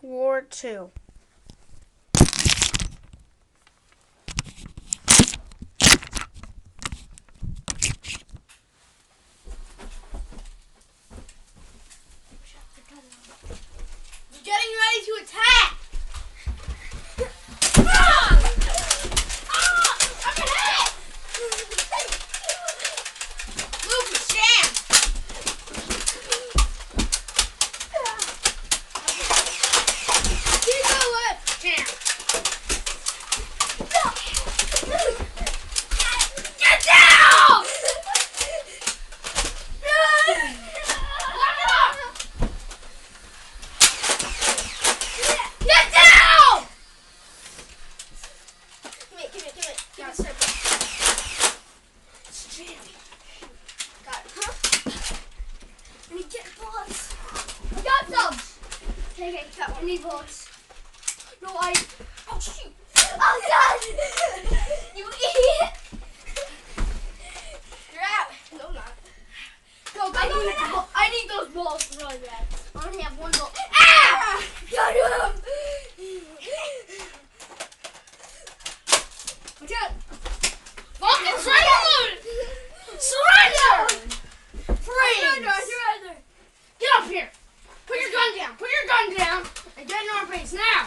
War 2. Getting ready to attack! I'm hit! Lucas, jam! Keep going! Jam! Get down! Get down! Give me. Got it. It's jammy. Got it, huh? I need to get bullets. I got some. Okay, got one. I need bullets. No, oh, shoot. Oh, God! You idiot! You're out. No, I'm not. Go, I need those bullets really bad. I only have one bullet. Ah! Got him! Watch out! Fucking surrender! Surrender! Freeze! Surrender! Get up here! Put your gun down! And get in our base now!